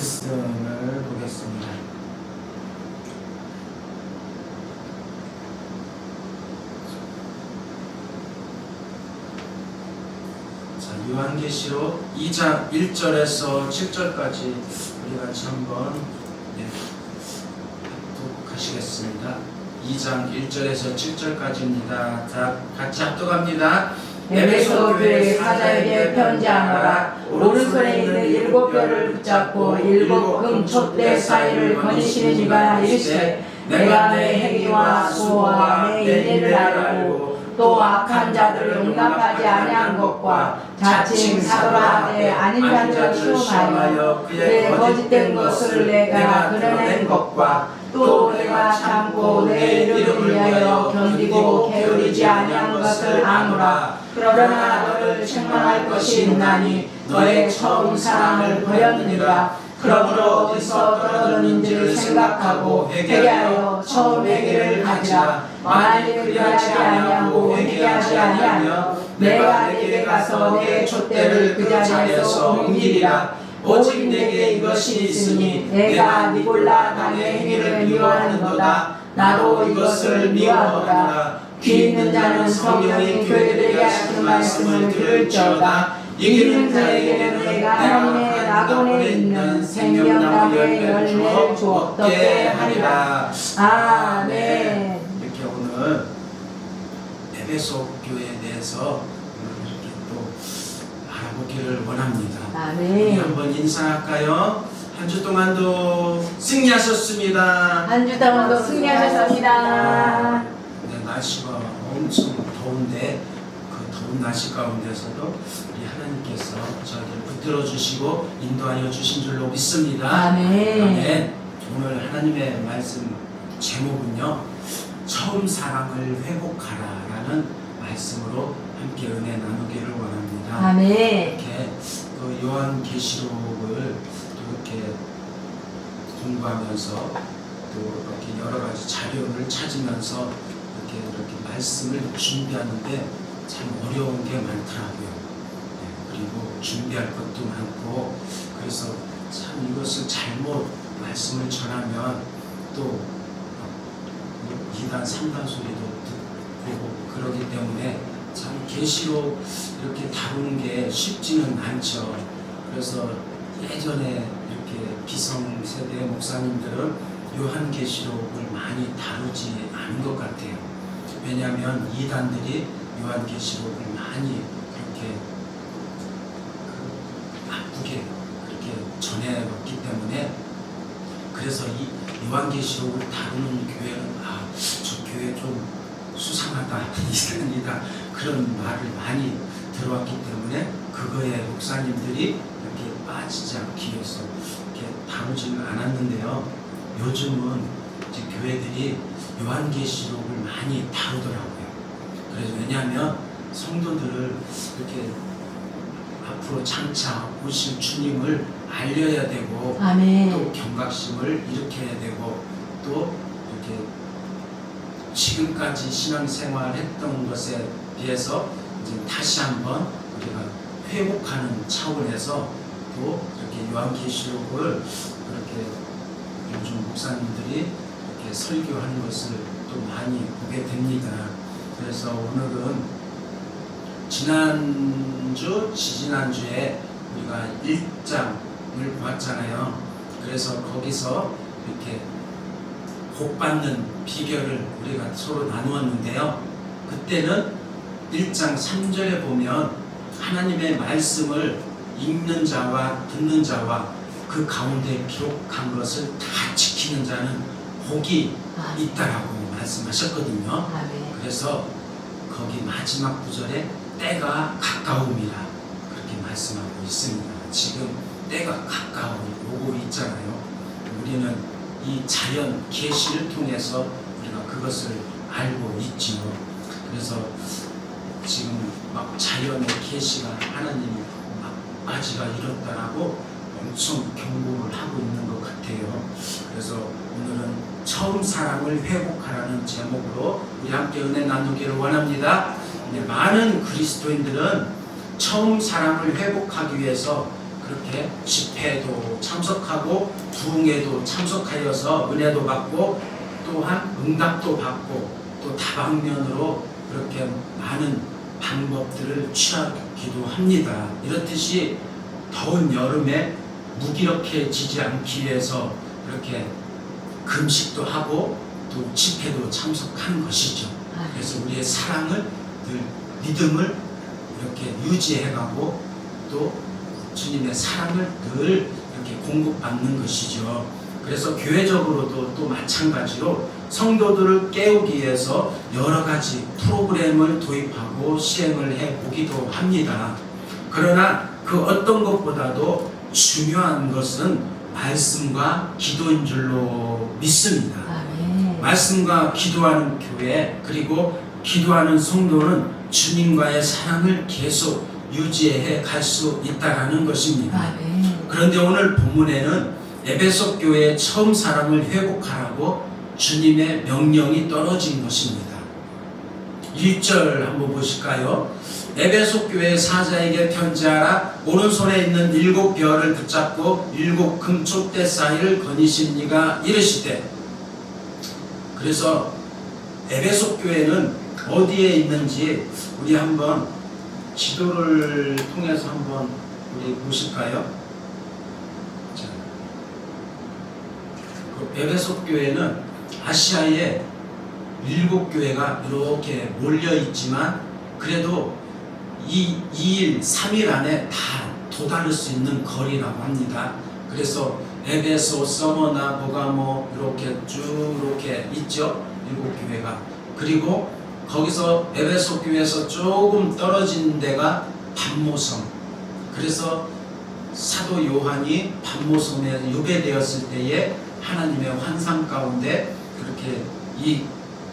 말씀을 보겠습니다. 자, 요한계시록 2장 1절에서 7절까지 우리 같이 한번 합독하시겠습니다. 2장 1절에서 7절까지입니다. 자, 같이 합독합니다. 에베소 교회 사자에게 편지하노라. 오른손에 있는 7별을 붙잡고 7 금촛대 사이를 거니시는 이가 이르시되 내가 내 행위와 수호와 내 인내를 알고 또 악한 자들을 용납하지 아니한 것과 자칭 사도라 내 아닌 자들을 시험하여 그의 거짓된 것을 내가 그려낸 것과 또 내가 참고 내 이름을 위하여 견디고 게으르지 아니한 것을 아노라. 그러나 너를 책망할 것이 있나니 너의 처음 사랑을 버렸느니라. 그러므로 어디서 떨어졌는지를 생각하고 회개하여 처음 회개를 가지라. 만일 그리하지 아니하고 회개하지 아니하며 내가 내게 가서 내 촛대를 그 자리에서 옮기리라. 오직 내게 이것이 있으니 내가 니골라 당의 행위를 미워하는도다. 나도 이것을 미워하노라. 귀 있는 자는 성령이 교회들에게 하시는 말씀을 들을지어다. 이기는 자에게는 내가 하나님의 낙원에 있는 생명나무의 열매를 주었게 하리라. 아멘. 이렇게 오늘 에베소 교회에 대해서 이렇게 또 알아보기를 원합니다. 아멘. 우리 한번 인사할까요? 한 주 동안도 승리하셨습니다. 한 주 동안도 승리하셨습니다. 네, 날씨가 엄청 더운데 그 더운 날씨 가운데서도 우리 하나님께서 저희를 붙들어 주시고 인도하여 주신 줄로 믿습니다. 아멘. 아멘. 오늘 하나님의 말씀 제목은요, 처음 사랑을 회복하라라는 말씀으로 함께 은혜 나누기를 원합니다. 아멘. 이렇게 그 요한계시록을 이렇게 공부하면서 또 이렇게 여러 가지 자료를 찾으면서 이렇게 말씀을 준비하는데 참 어려운 게 많더라고요. 그리고 준비할 것도 많고, 그래서 참 이것을 잘못 말씀을 전하면 또 이단 3단 소리도 듣고 그러기 때문에 참 계시록 이렇게 다루는 게 쉽지는 않죠. 그래서 예전에 이렇게 기성세대 목사님들은 요한계시록을 많이 다루지 않은 것 같아요. 왜냐하면 이단들이 요한계시록을 많이 그렇게 나쁘게 그렇게 전해왔기 때문에, 그래서 이 요한계시록을 다루는 교회는 저 교회 좀 수상하다, 이단이다, 그런 말을 많이 들어왔기 때문에 그거에 목사님들이 이렇게 빠지지 않기 위해서 이렇게 다루지는 않았는데요. 요즘은 이제 교회들이 요한계시록을 많이 다루더라고요. 그래서 왜냐하면 성도들을 이렇게 앞으로 장차 오실 주님을 알려야 되고, 아멘. 또 경각심을 일으켜야 되고, 또 이렇게 지금까지 신앙생활 했던 것에 비해서 이제 다시 한번 우리가 회복하는 차원에서 또 이렇게 요한계시록을 그렇게 요즘 목사님들이 이렇게 설교하는 것을 또 많이 보게 됩니다. 그래서 오늘은 지지난주에 우리가 1장을 보았잖아요. 그래서 거기서 이렇게 복받는 비결을 우리가 서로 나누었는데요. 그때는 1장 3절에 보면 하나님의 말씀을 읽는 자와 듣는 자와 그 가운데 기록한 것을 다 지키는 자는 복이 있다라고 말씀하셨거든요. 아멘. 그래서 거기 마지막 구절에 때가 가까움이라 그렇게 말씀하고 있습니다. 지금 때가 가까우고 있잖아요. 우리는 이 자연 계시를 통해서 우리가 그것을 알고 있지요. 그래서 지금 막 자연의 계시가 하나님이 막 아지가 이렇다라고 엄청 경고를 하고 있는 것 같아요. 그래서 오늘은 처음 사랑을 회복하라는 제목으로 우리 함께 은혜 나누기를 원합니다. 많은 그리스도인들은 처음 사랑을 회복하기 위해서 그렇게 집회도 참석하고 부흥회도 참석하여서 은혜도 받고 또한 응답도 받고 또 다방면으로 그렇게 많은 방법들을 취하기도 합니다. 이렇듯이 더운 여름에 무기력해지지 않기 위해서 그렇게 금식도 하고 또 집회도 참석한 것이죠. 그래서 우리의 사랑을 늘 믿음을 이렇게 유지해가고 또 주님의 사랑을 늘 이렇게 공급받는 것이죠. 그래서 교회적으로도 또 마찬가지로 성도들을 깨우기 위해서 여러 가지 프로그램을 도입하고 시행을 해 보기도 합니다. 그러나 그 어떤 것보다도 중요한 것은 말씀과 기도인 줄로 믿습니다. 말씀과 기도하는 교회 그리고 기도하는 성도는 주님과의 사랑을 계속 유지해 갈 수 있다는 것입니다. 그런데 오늘 본문에는 에베소 교회의 처음 사랑을 회복하라고 주님의 명령이 떨어진 것입니다. 1절 한번 보실까요? 에베소 교회 사자에게 편지하라. 오른손에 있는 7별을 붙잡고 7 금촛대 사이를 거니십니까 이르시되. 그래서 에베소 교회는 어디에 있는지 우리 한번 지도를 통해서 한번 우리 보실까요? 자, 그 에베소 교회는 아시아에 7교회가 이렇게 몰려 있지만 그래도 2일, 3일 안에 다 도달할 수 있는 거리라고 합니다. 그래서 에베소, 서머나, 버가모 이렇게 쭉 이렇게 있죠. 7교회가. 그리고 거기서 에베소 교회에서 조금 떨어진 데가 반모섬. 그래서 사도 요한이 반모섬에 유배되었을 때에 하나님의 환상 가운데 그렇게 이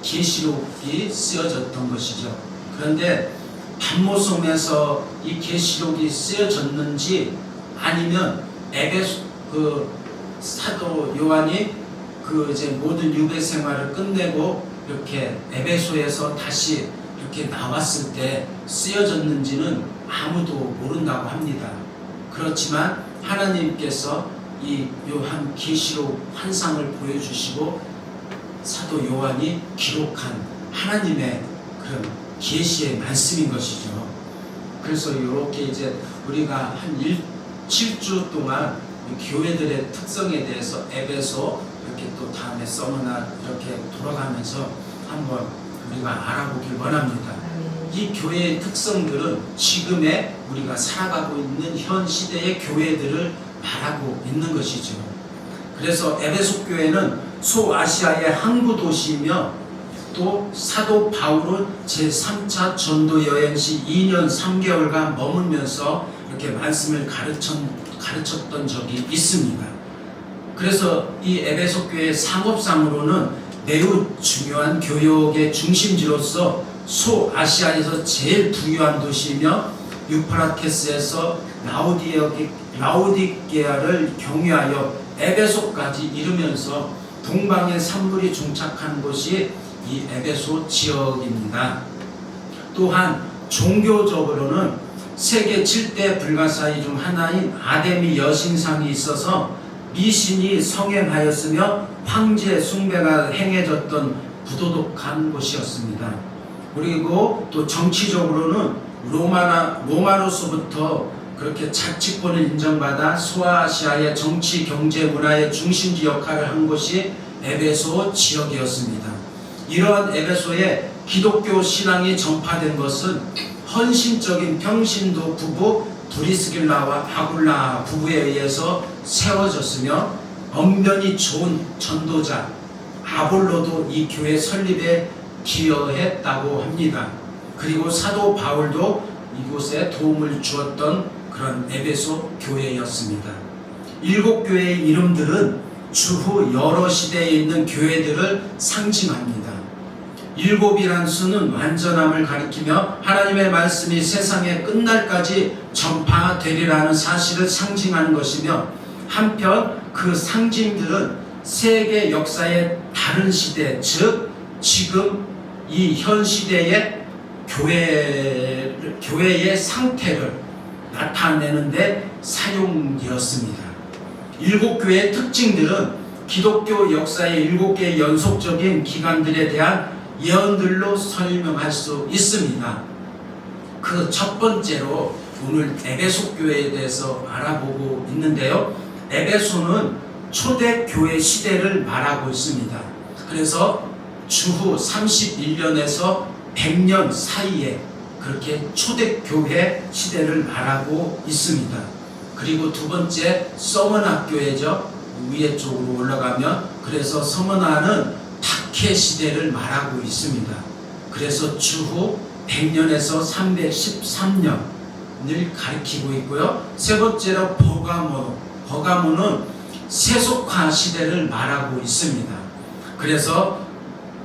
계시록이 쓰여졌던 것이죠. 그런데 반모섬에서 이 계시록이 쓰여졌는지 아니면 에베소 그 사도 요한이 그 이제 모든 유배 생활을 끝내고 이렇게 에베소에서 다시 이렇게 나왔을 때 쓰여졌는지는 아무도 모른다고 합니다. 그렇지만 하나님께서 이 요한 계시록 환상을 보여주시고 사도 요한이 기록한 하나님의 그런 계시의 말씀인 것이죠. 그래서 이렇게 이제 우리가 한 7주 동안 교회들의 특성에 대해서 에베소 이렇게 또 다음에 서머나 이렇게 돌아가면서 한번 우리가 알아보길 원합니다. 이 교회의 특성들은 지금의 우리가 살아가고 있는 현 시대의 교회들을 말하고 있는 것이죠. 그래서 에베소 교회는 소아시아의 항구 도시이며 또 사도 바울은 제3차 전도 여행 시 2년 3개월간 머물면서 이렇게 말씀을 가르쳤던 적이 있습니다. 그래서 이 에베소 교회 상업상으로는 매우 중요한 교역의 중심지로서 소아시아에서 제일 부유한 도시이며 유프라테스에서 라오디게아를 경유하여 에베소까지 이르면서 동방의 산물이 중착한 곳이 이 에베소 지역입니다. 또한 종교적으로는 세계 7대 불가사의 중 하나인 아데미 여신상이 있어서 미신이 성행하였으며 황제 숭배가 행해졌던 부도덕한 곳이었습니다. 그리고 또 정치적으로는 로마로서부터 그렇게 자치권을 인정받아 소아시아의 정치, 경제, 문화의 중심지 역할을 한 곳이 에베소 지역이었습니다. 이러한 에베소에 기독교 신앙이 전파된 것은 헌신적인 평신도 부부 브리스길라와 아굴라 부부에 의해서 세워졌으며 언변이 좋은 전도자 아볼로도 이 교회 설립에 기여했다고 합니다. 그리고 사도 바울도 이곳에 도움을 주었던 그런 에베소 교회였습니다. 7교회의 이름들은 추후 여러 시대에 있는 교회들을 상징합니다. 7이란 수는 완전함을 가리키며 하나님의 말씀이 세상의 끝날까지 전파되리라는 사실을 상징하는 것이며 한편 그 상징들은 세계 역사의 다른 시대, 즉 지금 이 현 시대의 교회의 상태를 나타내는데 사용되었습니다. 7교회의 특징들은 기독교 역사의 7개의 연속적인 기간들에 대한 예언들로 설명할 수 있습니다. 그 첫 번째로 오늘 에베소 교회에 대해서 알아보고 있는데요. 에베소는 초대교회 시대를 말하고 있습니다. 그래서 주후 31년에서 100년 사이에 그렇게 초대교회 시대를 말하고 있습니다. 그리고 두 번째 서머나 교회죠. 위에 쪽으로 올라가면 그래서 서머나는 박해 시대를 말하고 있습니다. 그래서 주후 100년에서 313년을 가리키고 있고요. 세 번째로 버가모는 세속화 시대를 말하고 있습니다. 그래서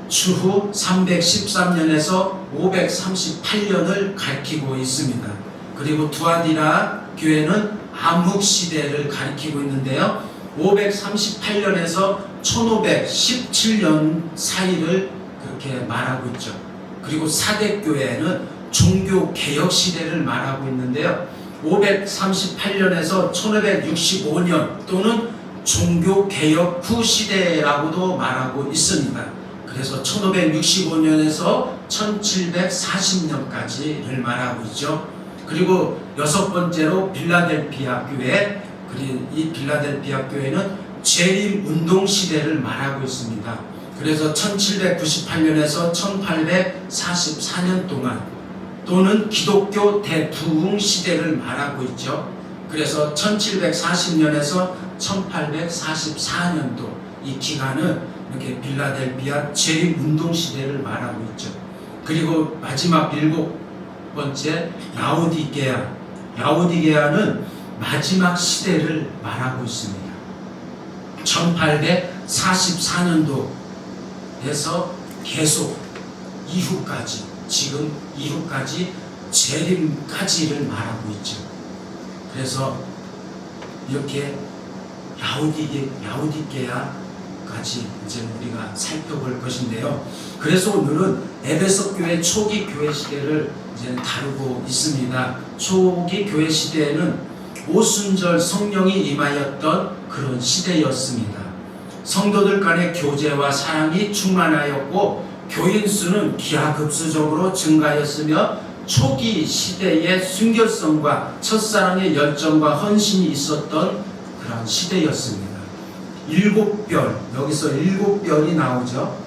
주후 313년에서 538년을 가리키고 있습니다. 그리고 두아디라 교회는 암흑 시대를 가리키고 있는데요. 538년에서 1517년 사이를 그렇게 말하고 있죠. 그리고 사대교회는 종교개혁 시대를 말하고 있는데요. 538년에서 1565년 또는 종교개혁 후 시대라고도 말하고 있습니다. 그래서 1565년에서 1740년까지를 말하고 있죠. 그리고 여섯 번째로 빌라델피아 교회, 그리고 이 빌라델피아 교회는 재림 운동 시대를 말하고 있습니다. 그래서 1798년에서 1844년 동안 또는 기독교 대부흥 시대를 말하고 있죠. 그래서 1740년에서 1844년도 이 기간은 이렇게 빌라델피아 재림 운동 시대를 말하고 있죠. 그리고 마지막 7번째 라오디게아는 마지막 시대를 말하고 있습니다. 1844년도에서 계속 이후까지, 지금 이후까지 재림까지를 말하고 있죠. 그래서 이렇게 라오디게아까지 이제 우리가 살펴볼 것인데요. 그래서 오늘은 에베소 교회 초기 교회 시대를 이제 다루고 있습니다. 초기 교회 시대에는 오순절 성령이 임하였던 그런 시대였습니다. 성도들 간의 교제와 사랑이 충만하였고 교인 수는 기하급수적으로 증가하였으며 초기 시대의 순결성과 첫사랑의 열정과 헌신이 있었던 그런 시대였습니다. 7별, 여기서 7별이 나오죠.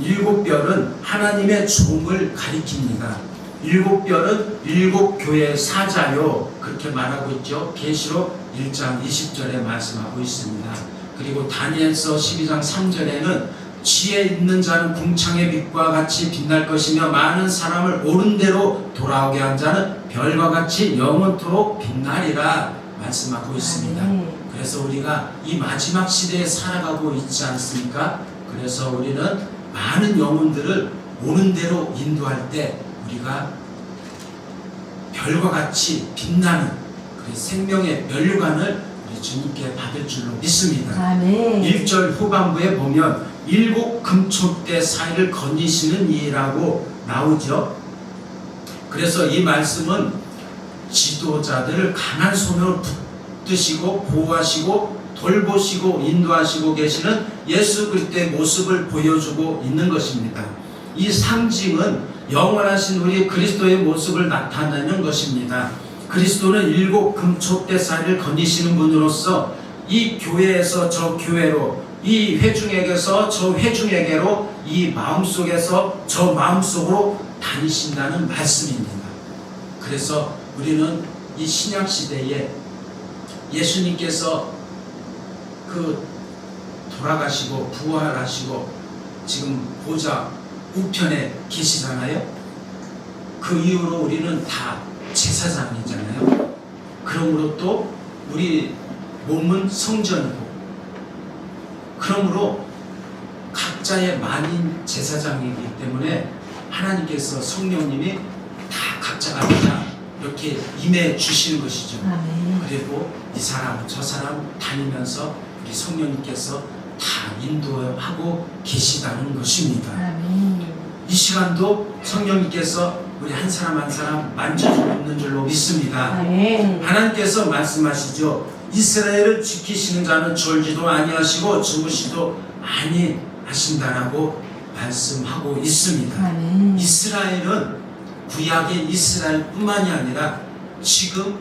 7별은 하나님의 종을 가리킵니다. 7별은 7교회의 사자요, 그렇게 말하고 있죠. 계시록 1장 20절에 말씀하고 있습니다. 그리고 다니엘서 12장 3절에는 지혜 있는 자는 궁창의 빛과 같이 빛날 것이며 많은 사람을 옳은 대로 돌아오게 한 자는 별과 같이 영원토록 빛나리라 말씀하고 있습니다. 그래서 우리가 이 마지막 시대에 살아가고 있지 않습니까? 그래서 우리는 많은 영혼들을 옳은 대로 인도할 때 우리가 별과 같이 빛나는 그 생명의 면류관을 우리 주님께 받을 줄로 믿습니다. 아멘. 1절 후반부에 보면 7 금초대 사이를 거니시는 이라고 나오죠. 그래서 이 말씀은 지도자들을 강한 손으로 붙드시고 보호하시고 돌보시고 인도하시고 계시는 예수 그리스도의 모습을 보여주고 있는 것입니다. 이 상징은 영원하신 우리 그리스도의 모습을 나타내는 것입니다. 그리스도는 7 금초대 사이를 거니시는 분으로서 이 교회에서 저 교회로, 이 회중에게서 저 회중에게로, 이 마음속에서 저 마음속으로 다니신다는 말씀입니다. 그래서 우리는 이 신약시대에 예수님께서 그 돌아가시고 부활하시고 지금 보좌 우편에 계시잖아요. 그 이후로 우리는 다 제사장이잖아요. 그러므로 또 우리 몸은 성전이고, 그러므로 각자의 만인 제사장이기 때문에 하나님께서 성령님이 다 각자가 다 이렇게 임해 주시는 것이죠. 아멘. 그리고 이 사람 저 사람 다니면서 우리 성령님께서 다 인도하고 계시다는 것입니다. 아멘. 이 시간도 성령님께서 우리 한 사람 한 사람 만져주고 있는 줄로 믿습니다. 아멘. 하나님께서 말씀하시죠. 이스라엘을 지키시는 자는 졸지도 아니하시고 주무시도 아니하신다라고 말씀하고 있습니다. 아멘. 이스라엘은 구약의 이스라엘뿐만이 아니라 지금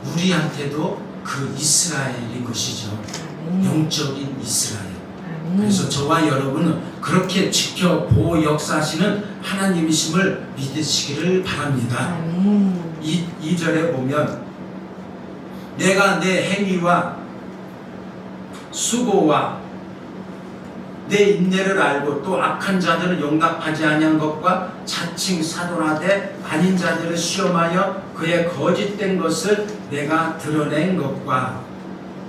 우리한테도 그 이스라엘인 것이죠. 아멘. 영적인 이스라엘. 아멘. 그래서 저와 여러분은 그렇게 지켜 보호 역사하시는 하나님이심을 믿으시기를 바랍니다. 아멘. 2절에 보면 내가 내 행위와 수고와 내 인내를 알고 또 악한 자들을 용납하지 아니한 것과 자칭 사도라되 아닌 자들을 시험하여 그의 거짓된 것을 내가 드러낸 것과.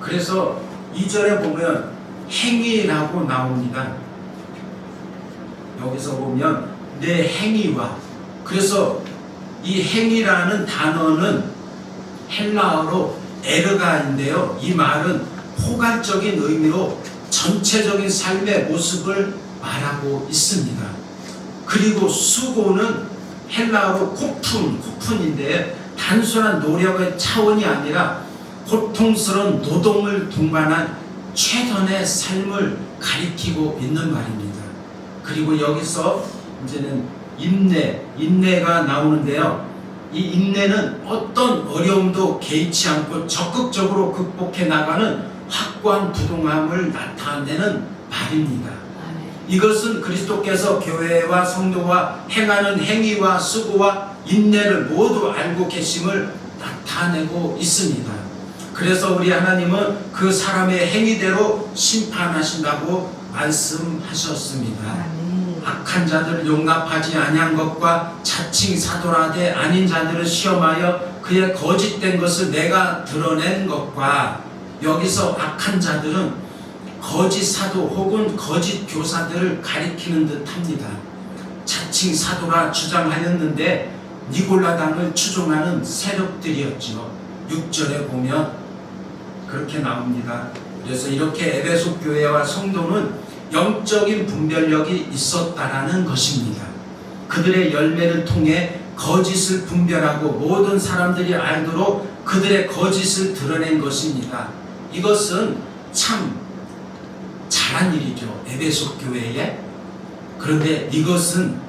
그래서 2절에 보면 행위라고 나옵니다. 여기서 보면 내 행위와, 그래서 이 행위라는 단어는 헬라어로 에르가인데요. 이 말은 포괄적인 의미로 전체적인 삶의 모습을 말하고 있습니다. 그리고 수고는 헬라어로 코푼인데 단순한 노력의 차원이 아니라 고통스러운 노동을 동반한 최선의 삶을 가리키고 있는 말입니다. 그리고 여기서 이제는 인내가 나오는데요. 이 인내는 어떤 어려움도 개의치 않고 적극적으로 극복해 나가는 확고한 부동함을 나타내는 말입니다. 이것은 그리스도께서 교회와 성도와 행하는 행위와 수고와 인내를 모두 알고 계심을 나타내고 있습니다. 그래서 우리 하나님은 그 사람의 행위대로 심판하신다고 말씀하셨습니다. 악한 자들을 용납하지 아니한 것과 자칭 사도라되 아닌 자들을 시험하여 그의 거짓된 것을 내가 드러낸 것과. 여기서 악한 자들은 거짓 사도 혹은 거짓 교사들을 가리키는 듯합니다. 자칭 사도라 주장하였는데 니골라당을 추종하는 세력들이었죠. 6절에 보면 그렇게 나옵니다. 그래서 이렇게 에베소 교회와 성도는 영적인 분별력이 있었다라는 것입니다. 그들의 열매를 통해 거짓을 분별하고 모든 사람들이 알도록 그들의 거짓을 드러낸 것입니다. 이것은 참 잘한 일이죠, 에베소 교회에. 그런데 이것은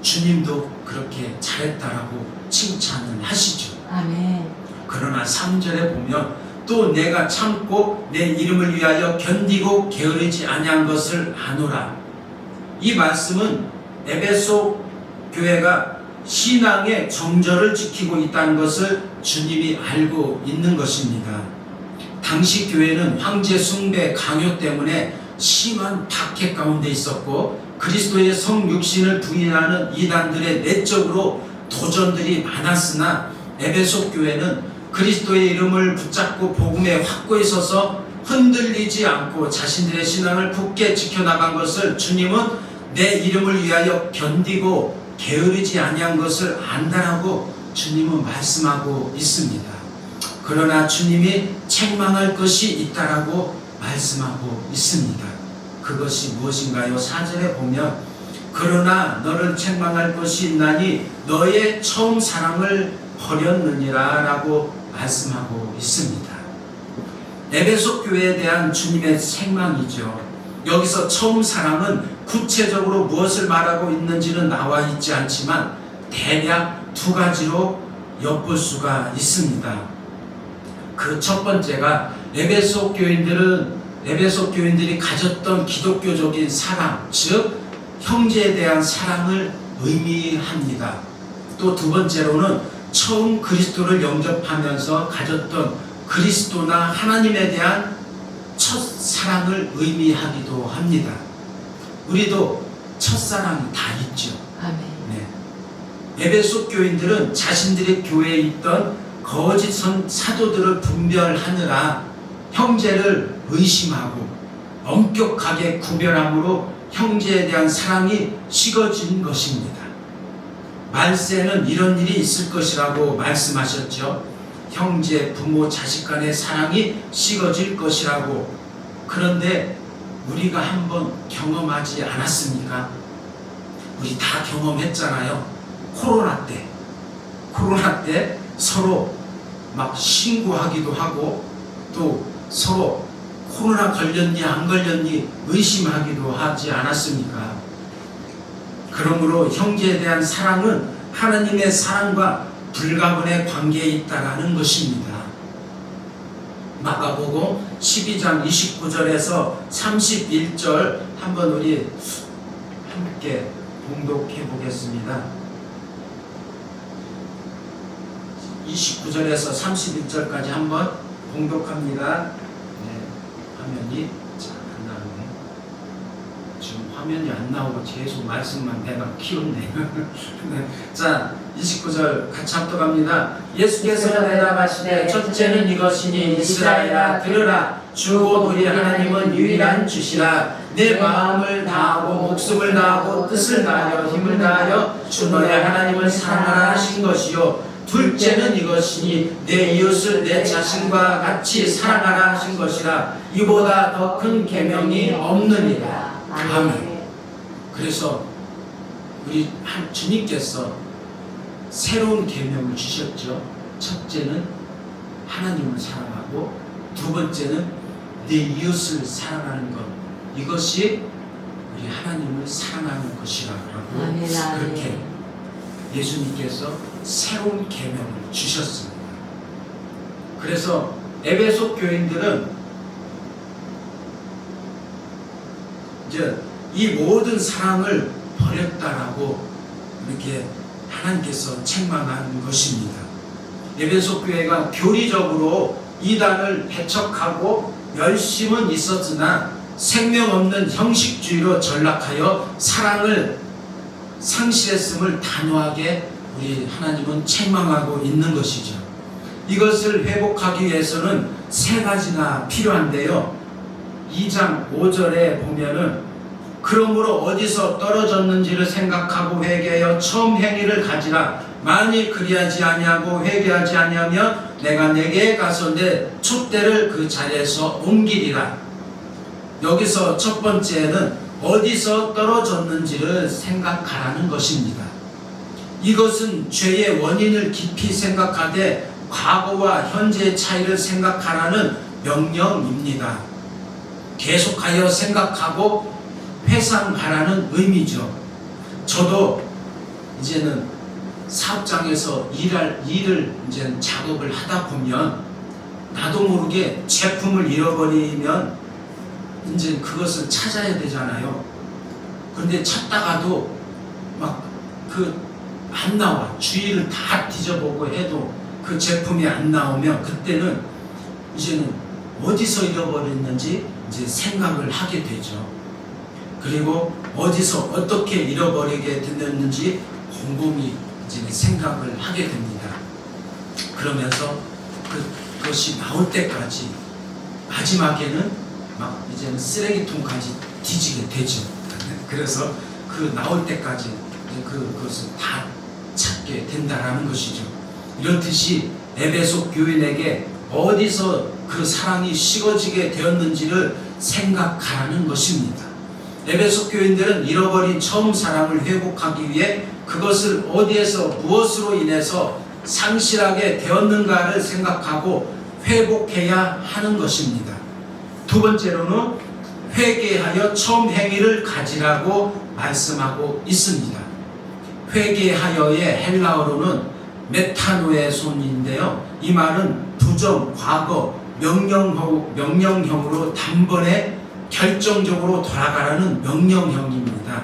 주님도 그렇게 잘했다라고 칭찬을 하시죠. 아멘. 그러나 3절에 보면 또 내가 참고 내 이름을 위하여 견디고 게으르지 아니한 것을 아노라. 이 말씀은 에베소 교회가 신앙의 정절을 지키고 있다는 것을 주님이 알고 있는 것입니다. 당시 교회는 황제 숭배 강요 때문에 심한 박해 가운데 있었고 그리스도의 성육신을 부인하는 이단들의 내적으로 도전들이 많았으나 에베소 교회는 그리스도의 이름을 붙잡고 복음에 확고히 서서 흔들리지 않고 자신들의 신앙을 굳게 지켜나간 것을 주님은 내 이름을 위하여 견디고 게으르지 아니한 것을 안다라고 주님은 말씀하고 있습니다. 그러나 주님이 책망할 것이 있다라고 말씀하고 있습니다. 그것이 무엇인가요? 4절에 보면 그러나 너를 책망할 것이 있나니 너의 처음 사랑을 버렸느니라 라고 말씀하고 있습니다. 에베소 교회에 대한 주님의 책망이죠. 여기서 처음 사랑은 구체적으로 무엇을 말하고 있는지는 나와 있지 않지만 대략 두 가지로 엿볼 수가 있습니다. 그 첫 번째가 에베소 교인들이 가졌던 기독교적인 사랑, 즉 형제에 대한 사랑을 의미합니다. 또 두 번째로는 처음 그리스도를 영접하면서 가졌던 그리스도나 하나님에 대한 첫 사랑을 의미하기도 합니다. 우리도 첫사랑이 다 있죠. 아멘. 네. 에베소 교인들은 자신들의 교회에 있던 거짓 사도들을 분별하느라 형제를 의심하고 엄격하게 구별함으로 형제에 대한 사랑이 식어진 것입니다. 말세는 이런 일이 있을 것이라고 말씀하셨죠. 형제, 부모, 자식 간의 사랑이 식어질 것이라고. 그런데 우리가 한번 경험하지 않았습니까? 우리 다 경험했잖아요. 코로나 때 서로 막 신고하기도 하고 또 서로 코로나 걸렸니 안 걸렸니 의심하기도 하지 않았습니까? 그러므로 형제에 대한 사랑은 하나님의 사랑과 불가분의 관계에 있다라는 것입니다. 마가복음 12장 29절에서 31절 한번 우리 함께 봉독해 보겠습니다. 29절에서 31절까지 한번 봉독합니다. 네, 화면이 잘 안 나오네. 지금 화면이 안 나오고 계속 말씀만 내가 키웠네. 네, 자, 29절 같이 합독합니다. 예수께서 대답하시되 첫째는 이것이니 이스라엘아 들으라. 주고 우리 하나님은 유일한 주시라. 내 마음을 다하고 목숨을 다하고 뜻을 다하여 힘을 다하여 주 너의 하나님을 사랑하라 하신 것이요. 둘째는 이것이니 내 이웃을 내 자신과 같이 사랑하라 하신 것이라. 이보다 더 큰 계명이 없느니라. 아멘. 그래서 우리 주님께서 새로운 계명을 주셨죠. 첫째는 하나님을 사랑하고 두 번째는 내 이웃을 사랑하는 것. 이것이 우리 하나님을 사랑하는 것이라고 그렇게 예수님께서 새로운 계명을 주셨습니다. 그래서 에베소 교인들은 이제 이 모든 사랑을 버렸다라고 이렇게 하나님께서 책망한 것입니다. 에베소 교회가 교리적으로 이단을 배척하고 열심은 있었으나 생명 없는 형식주의로 전락하여 사랑을 상실했음을 단호하게 우리 하나님은 책망하고 있는 것이죠. 이것을 회복하기 위해서는 세 가지나 필요한데요. 2장 5절에 보면은 그러므로 어디서 떨어졌는지를 생각하고 회개하여 처음 행위를 가지라. 만일 그리하지 아니하고 회개하지 아니하면 내가 내게 가서 내 촛대를 그 자리에서 옮기리라. 여기서 첫 번째는 어디서 떨어졌는지를 생각하라는 것입니다. 이것은 죄의 원인을 깊이 생각하되 과거와 현재의 차이를 생각하라는 명령입니다. 계속하여 생각하고 회상하라는 의미죠. 저도 이제는 사업장에서 일을 이제 작업을 하다 보면 나도 모르게 제품을 잃어버리면 이제 그것을 찾아야 되잖아요. 그런데 찾다가도 막 안 나와. 주위를 다 뒤져보고 해도 그 제품이 안 나오면 그때는 이제는 어디서 잃어버렸는지 이제 생각을 하게 되죠. 그리고 어디서 어떻게 잃어버리게 됐는지 곰곰이 이제 생각을 하게 됩니다. 그러면서 그것이 나올 때까지 마지막에는 막 이제는 쓰레기통까지 뒤지게 되죠. 그래서 그 나올 때까지 그것을 다 찾게 된다라는 것이죠. 이렇듯이 에베소 교인에게 어디서 그 사랑이 식어지게 되었는지를 생각하라는 것입니다. 에베소 교인들은 잃어버린 처음 사랑을 회복하기 위해 그것을 어디에서 무엇으로 인해서 상실하게 되었는가를 생각하고 회복해야 하는 것입니다. 두 번째로는 회개하여 처음 행위를 가지라고 말씀하고 있습니다. 회개하여의 헬라어로는 메타노에손인데요. 이 말은 부정, 과거, 명령형으로 단번에 결정적으로 돌아가라는 명령형입니다.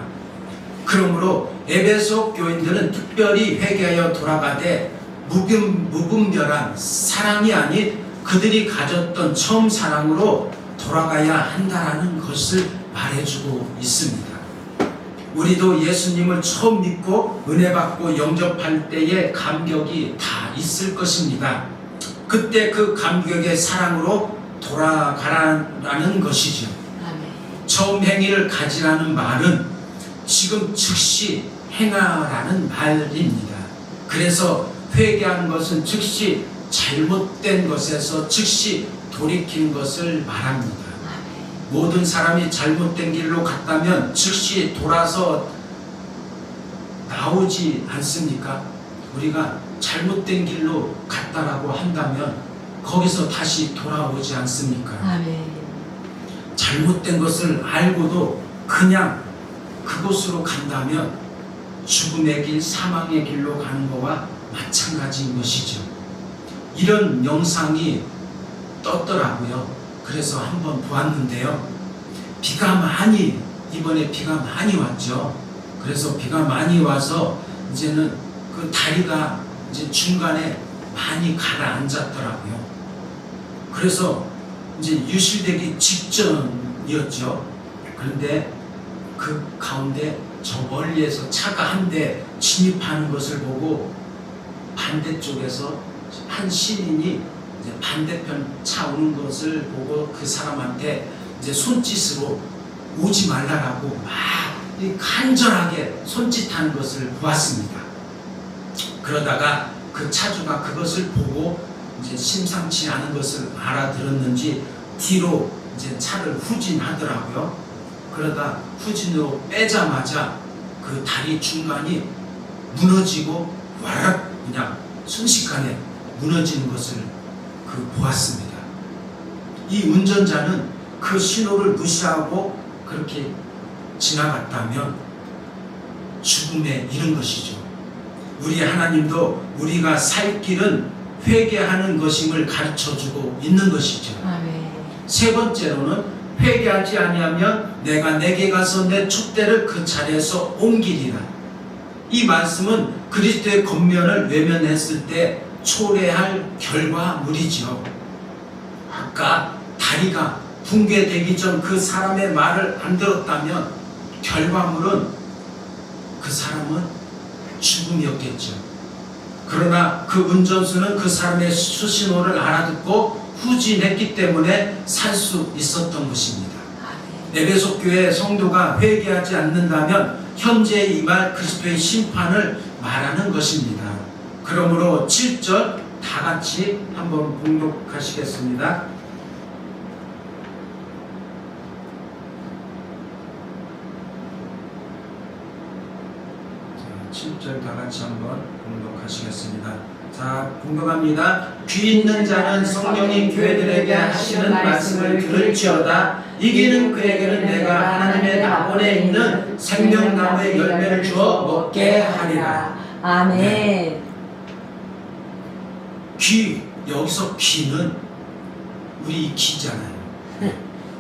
그러므로 에베소 교인들은 특별히 회개하여 돌아가되 무분별한 사랑이 아닌 그들이 가졌던 처음 사랑으로 돌아가야 한다라는 것을 말해주고 있습니다. 우리도 예수님을 처음 믿고 은혜 받고 영접할 때의 감격이 다 있을 것입니다. 그때 그 감격의 사랑으로 돌아가라는 것이죠. 처음 행위를 가지라는 말은 지금 즉시 행하라는 말입니다. 그래서 회개하는 것은 즉시 잘못된 것에서 즉시 돌이키는 것을 말합니다. 모든 사람이 잘못된 길로 갔다면 즉시 돌아서 나오지 않습니까? 우리가 잘못된 길로 갔다라고 한다면 거기서 다시 돌아오지 않습니까? 아멘. 잘못된 것을 알고도 그냥 그곳으로 간다면 죽음의 길, 사망의 길로 가는 것과 마찬가지인 것이죠. 이런 영상이 떴더라고요. 그래서 한번 보았는데요. 이번에 비가 많이 왔죠. 그래서 비가 많이 와서 이제는 그 다리가 이제 중간에 많이 가라앉았더라고요. 그래서 이제 유실되기 직전이었죠. 그런데 그 가운데 저 멀리에서 차가 한 대 진입하는 것을 보고 반대쪽에서 한 시민이 이제 반대편 차 오는 것을 보고 그 사람한테 이제 손짓으로 오지 말라라고 막 간절하게 손짓하는 것을 보았습니다. 그러다가 그 차주가 그것을 보고 이제 심상치 않은 것을 알아들었는지 뒤로 이제 차를 후진하더라고요. 그러다 후진으로 빼자마자 그 다리 중간이 무너지고 와락 그냥 순식간에 무너지는 것을 보았습니다. 이 운전자는 그 신호를 무시하고 그렇게 지나갔다면 죽음에 이른 것이죠. 우리 하나님도 우리가 살 길은 회개하는 것임을 가르쳐주고 있는 것이죠. 아멘. 세 번째로는 회개하지 아니하면 내가 내게 가서 내 촛대를 그 자리에서 옮기리라. 이 말씀은 그리스도의 겉면을 외면했을 때 초래할 결과물이죠. 아까 다리가 붕괴되기 전 그 사람의 말을 안 들었다면 결과물은 그 사람은 죽음이었겠죠. 그러나 그 운전수는 그 사람의 수신호를 알아듣고 후진했기 때문에 살 수 있었던 것입니다. 에베소 교회 성도가 회개하지 않는다면 현재 임할 그리스도의 심판을 말하는 것입니다. 그러므로 7절 다 같이 한번 봉독하시겠습니다. 7절 다 같이 한번 봉독하시겠습니다. 자, 봉독합니다. 귀 있는 자는 성령이 교회들에게 하시는 말씀을 들을지어다. 이기는 그에게는 내가 하나님의 나본에 있는 생명나무의 열매를 주어 먹게 하리라. 아멘. 네. 귀, 여기서 귀는 우리 귀잖아요.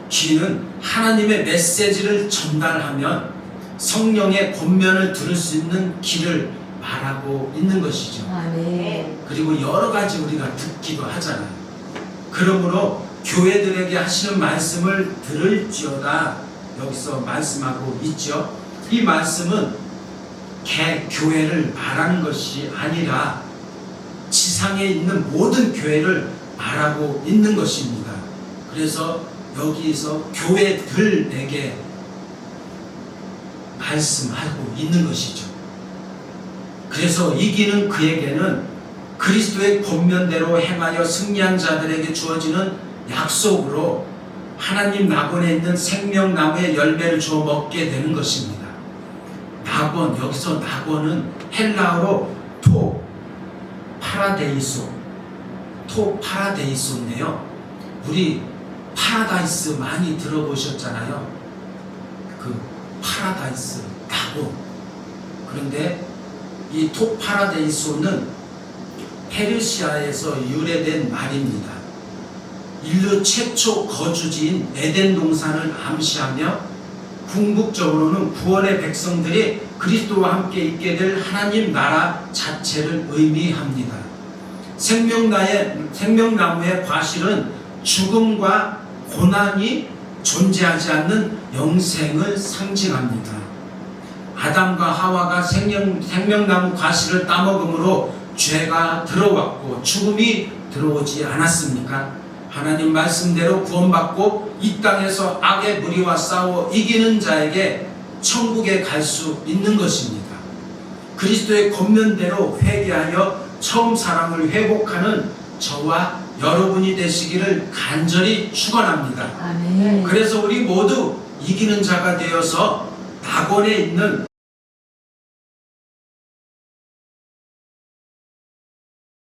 귀는 하나님의 메시지를 전달하면 성령의 권면을 들을 수 있는 귀를 말하고 있는 것이죠. 아멘. 그리고 여러 가지 우리가 듣기도 하잖아요. 그러므로 교회들에게 하시는 말씀을 들을지어다 여기서 말씀하고 있죠. 이 말씀은 교회를 말하는 것이 아니라 지상에 있는 모든 교회를 말하고 있는 것입니다. 그래서 여기서 교회들에게 말씀하고 있는 것이죠. 그래서 이기는 그에게는 그리스도의 권면대로 행하여 승리한 자들에게 주어지는 약속으로 하나님 낙원에 있는 생명나무의 열매를 주어 먹게 되는 것입니다. 낙원, 여기서 낙원은 헬라어로 파라데이소인데요. 우리 파라다이스 많이 들어보셨잖아요. 그 파라다이스, 낙원. 그런데 이 파라데이소는 페르시아에서 유래된 말입니다. 인류 최초 거주지인 에덴 동산을 암시하며 궁극적으로는 구원의 백성들이 그리스도와 함께 있게 될 하나님 나라 자체를 의미합니다. 생명나무의 과실은 죽음과 고난이 존재하지 않는 영생을 상징합니다. 아담과 하와가 생명나무 과실을 따먹음으로 죄가 들어왔고 죽음이 들어오지 않았습니까? 하나님 말씀대로 구원받고 이 땅에서 악의 무리와 싸워 이기는 자에게 천국에 갈 수 있는 것입니다. 그리스도의 권면대로 회개하여 처음 사랑을 회복하는 저와 여러분이 되시기를 간절히 축원합니다. 아멘. 그래서 우리 모두 이기는 자가 되어서 낙원에 있는